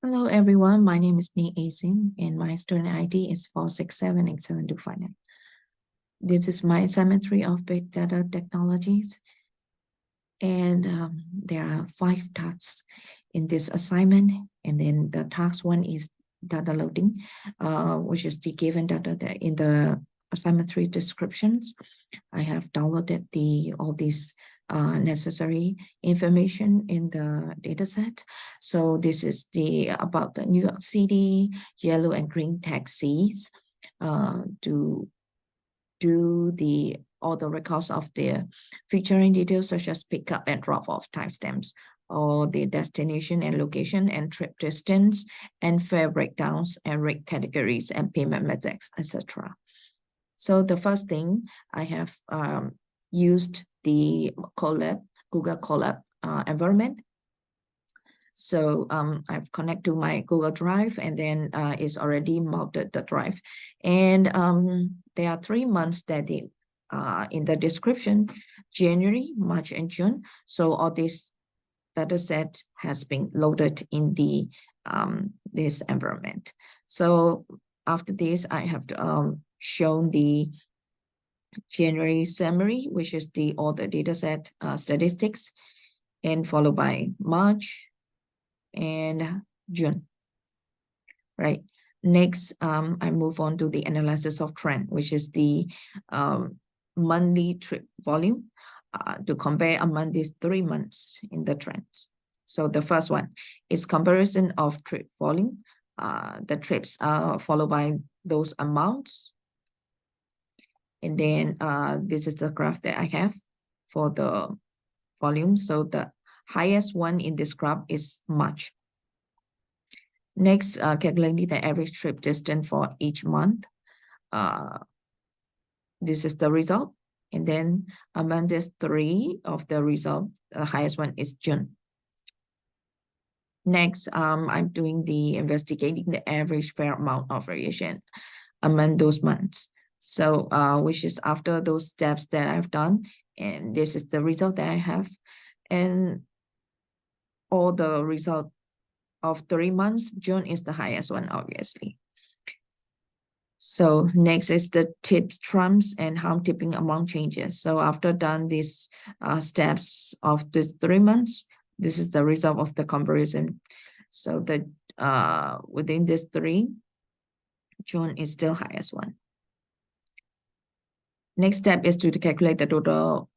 Hello everyone, my name is Ni Azin and my student ID is 4678729. This is my assignment 3 of Big Data Technologies, and there are 5 tasks in this assignment. And then the task 1 is data loading, which is the given data that in the assignment 3 descriptions. I have downloaded all these necessary information in the dataset. So this is about the New York City yellow and green taxis to do all the records of their featuring details such as pickup and drop-off timestamps, or the destination and location and trip distance and fare breakdowns and rate categories and payment methods, etc. So the first thing I have used the Colab, Google Colab environment. So I've connected to my Google Drive, and then it's already mounted the drive. And there are 3 months that in the description, January, March, and June. So all this data set has been loaded in this environment. So after this, I have shown the January summary, which is all the data set statistics, and followed by March and June, right? Next, I move on to the analysis of trend, which is the monthly trip volume to compare among these 3 months in the trends. So the first one is comparison of trip volume. The trips are followed by those amounts. And then this is the graph that I have for the volume. So the highest one in this graph is March. Next, calculating the average trip distance for each month. This is the result. And then among these 3 of the result, the highest one is June. Next, I'm doing investigating the average fare amount of variation among those months. So, which is after those steps that I've done, and this is the result that I have. And all the result of 3 months, June is the highest one, obviously. So next is the tips, trumps, and harm tipping amount changes. So after done these steps of the 3 months, this is the result of the comparison. So within this 3, June is still highest one. Next step is to calculate the total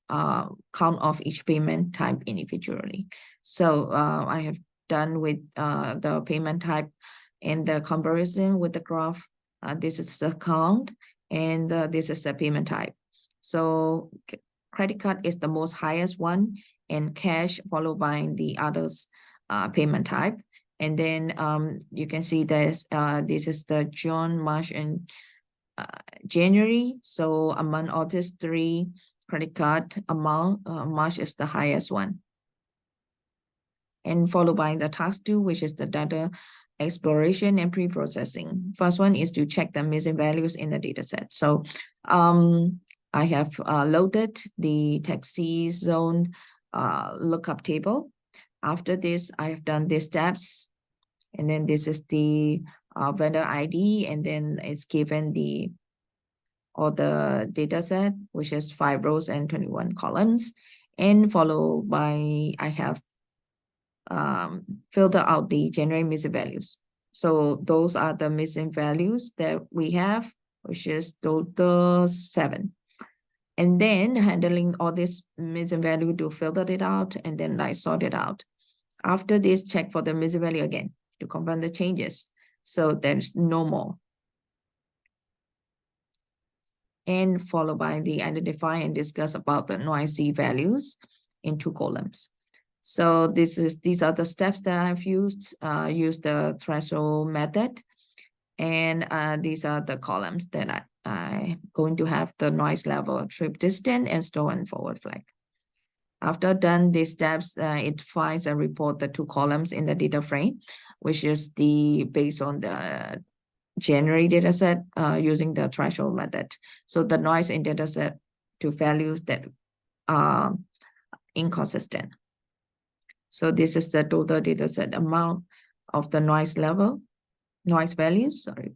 count of each payment type individually. So I have done with the payment type and the comparison with the graph. This is the count, and this is the payment type. So credit card is the most highest one, and cash followed by the others payment type. And then you can see this is the June, March, and January. So among all these 3 credit card amount, March is the highest one. And followed by the task 2, which is the data exploration and pre-processing. First one is to check the missing values in the dataset. So I have loaded the taxi zone lookup table. After this, I have done these steps. And then this is the vendor ID, and then it's given all the data set, which is 5 rows and 21 columns, and followed by I have filter out the generate missing values. So those are the missing values that we have, which is total 7. And then handling all this missing value to filter it out and then sort it out. After this, check for the missing value again to confirm the changes. So there's no more. And followed by the identify and discuss about the noisy values in 2 columns. So these are the steps that I've used. Use the threshold method, and these are the columns that I'm going to have the noise level, trip distance, and store and forward flag. After done these steps, it finds and report the 2 columns in the data frame, which is based on the January dataset using the threshold method. So the noise in dataset to values that are inconsistent. So this is the total dataset amount of the noise values, sorry.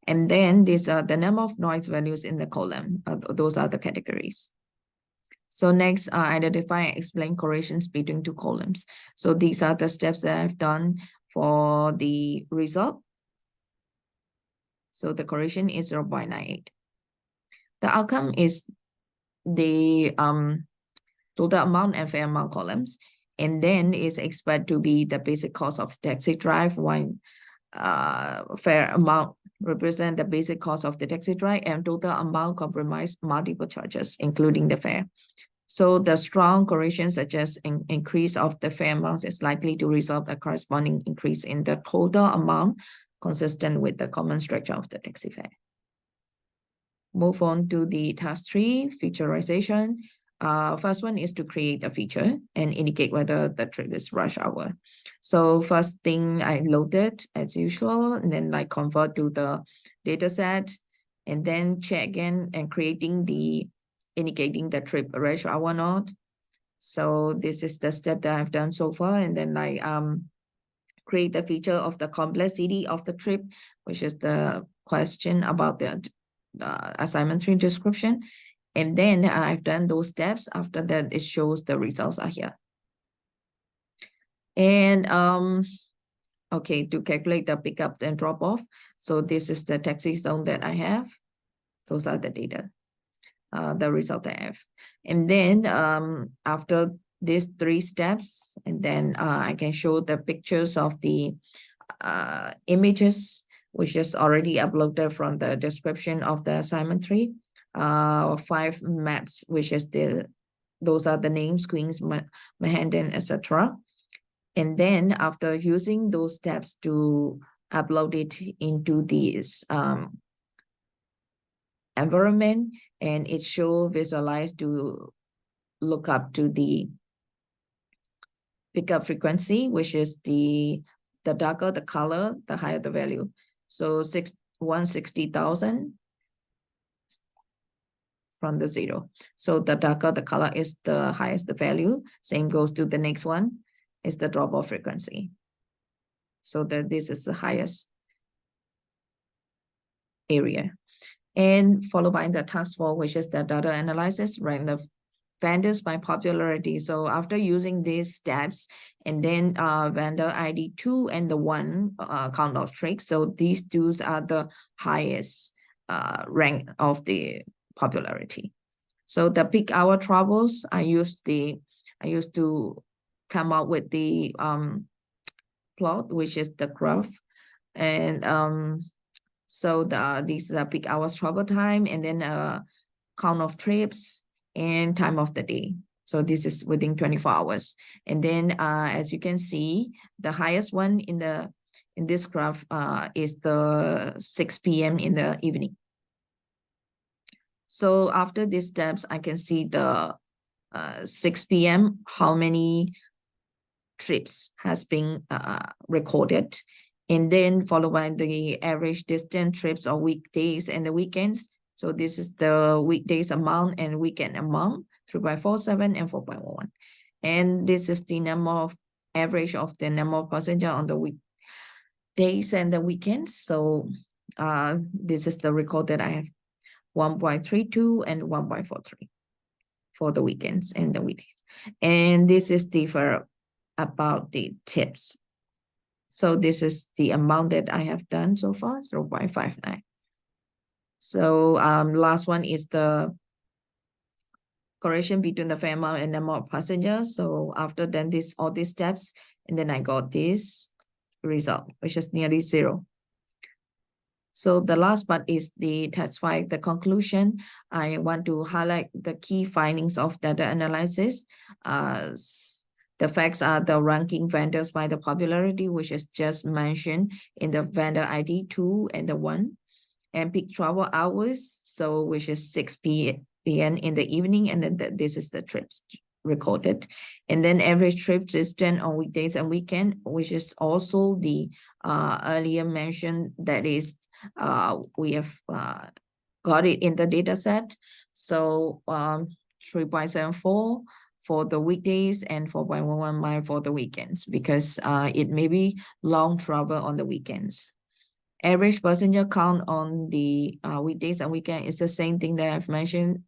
And then these are the number of noise values in the column. Those are the categories. So next, identify and explain correlations between two columns. So these are the steps that I've done for the result. So the correlation is 0.98. The outcome is the total amount and fair amount columns, and then is expected to be the basic cost of taxi drive, when fair amount represent the basic cost of the taxi drive, and total amount comprise multiple charges, including the fare. So the strong correlation suggests an increase of the fare amounts is likely to result a corresponding increase in the total amount consistent with the common structure of the taxi fare. Move on to the task 3, featureization. First one is to create a feature and indicate whether the trip is rush hour. So first thing I loaded as usual, and then like convert to the data set, and then check again and indicating the trip rush hour or not. So this is the step that I've done so far, and then I create the feature of the complexity of the trip, which is the question about the assignment 3 description. And then I've done those steps. After that, it shows the results are here. And okay, to calculate the pickup and drop off. So this is the taxi zone that I have. Those are the data, the result I have. And then after these 3 steps, and then I can show the pictures of the images, which is already uploaded from the description of the assignment 3. 5 maps, which is those are the names, Queens, Manhattan, etc. And then after using those steps to upload it into this environment, and it should visualize to look up to the pickup frequency, which is the darker the color, the higher the value. So 160,000 from the 0. So the darker the color is, the highest the value. Same goes to the next one, is the drop-off frequency. So that this is the highest area. And followed by the task 4, which is the data analysis, rank the vendors by popularity. So after using these steps, and then vendor ID 2 and the 1 count of tricks. So these 2 are the highest rank of the popularity. So the peak hour travels, I used to come up with the plot, which is the graph. And so these are peak hours travel time, and then count of trips and time of the day. So this is within 24 hours. And then as you can see, the highest one in this graph is the 6 p.m. in the evening. So after these steps, I can see the 6 p.m. how many trips has been recorded, and then followed by the average distance trips or weekdays and the weekends. So this is the weekdays amount and weekend amount, 3.47 and 4.11. And this is the average of the number of passengers on the weekdays and the weekends. So this is the record that I have, 1.32 and 1.43 for the weekends and the weekdays. And this is differ about the tips. So this is the amount that I have done so far, 0.59. So last one is the correlation between the fare amount and number of passengers. So after then all these steps, and then I got this result, which is nearly 0. So the last part is the task 5, the conclusion. I want to highlight the key findings of data analysis. The facts are the ranking vendors by the popularity, which is just mentioned in the vendor ID 2 and the 1. And peak travel hours, so which is 6 p.m. in the evening, and then this is the trips recorded. And then average trip distance on weekdays and weekend, which is also the earlier mentioned, that is we have got it in the data set. So 3.74 for the weekdays and 4.11 mile for the weekends, because it may be long travel on the weekends. Average passenger count on the weekdays and weekend is the same thing that I've mentioned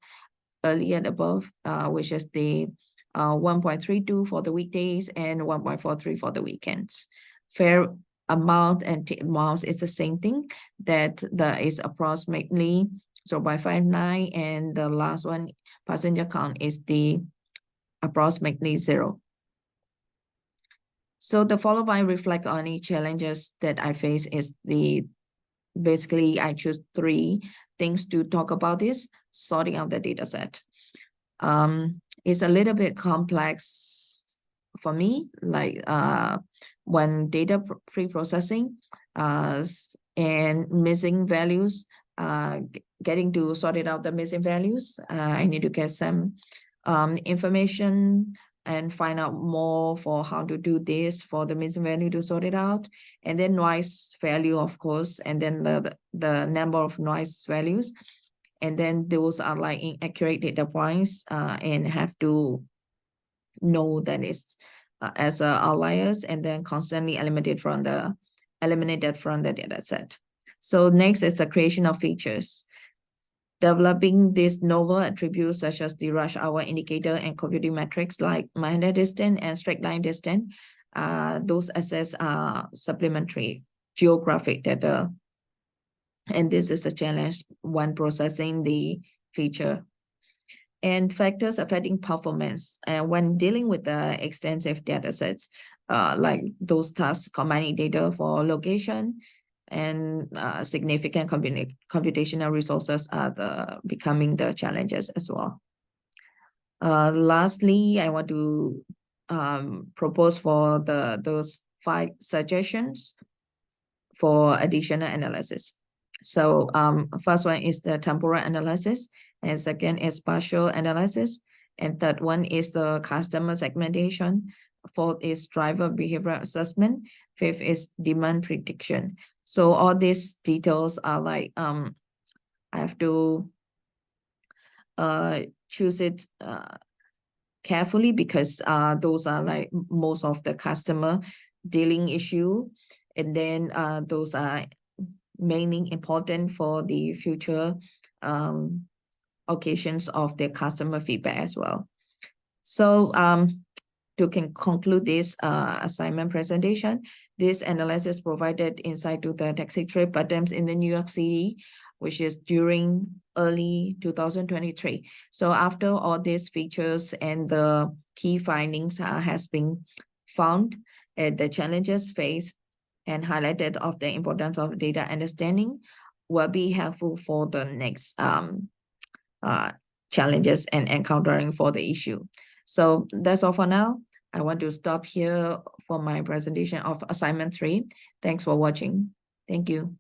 earlier above, which is the 1.32 for the weekdays and 1.43 for the weekends. Fare amount and tip amounts is the same thing, that there is approximately 0.59, and the last one, passenger count, is the approximately 0. So the follow by reflect on any challenges that I face is basically I choose 3 things to talk about this, sorting out the data set. It's a little bit complex for me, like when data pre-processing and missing values, getting to sort it out the missing values. I need to get some information and find out more for how to do this for the missing value to sort it out, and then noise value, of course, and then the number of noise values, and then those are like inaccurate data points, and have to know that it's as outliers, and then constantly eliminated from the data set. So next is the creation of features. Developing these novel attributes such as the rush hour indicator and computing metrics like Mahindra distance and straight line distance. Those assets are supplementary geographic data. And this is a challenge when processing the feature. And factors affecting performance. And when dealing with the extensive data sets, like those tasks combining data for location, and significant computational resources are becoming the challenges as well. Lastly, I want to propose for those 5 suggestions for additional analysis. So first one is the temporal analysis, and second is spatial analysis, and third one is the customer segmentation. Fourth is driver behavior assessment. Fifth is demand prediction. So all these details are like I have to choose it carefully, because those are like most of the customer dealing issue, and then those are mainly important for the future occasions of the customer feedback as well. So to conclude this assignment presentation, this analysis provided insight to the taxi trip patterns in the New York City, which is during early 2023. So after all these features and the key findings has been found, the challenges faced and highlighted of the importance of data understanding will be helpful for the next challenges and encountering for the issue. So that's all for now. I want to stop here for my presentation of assignment 3. Thanks for watching. Thank you.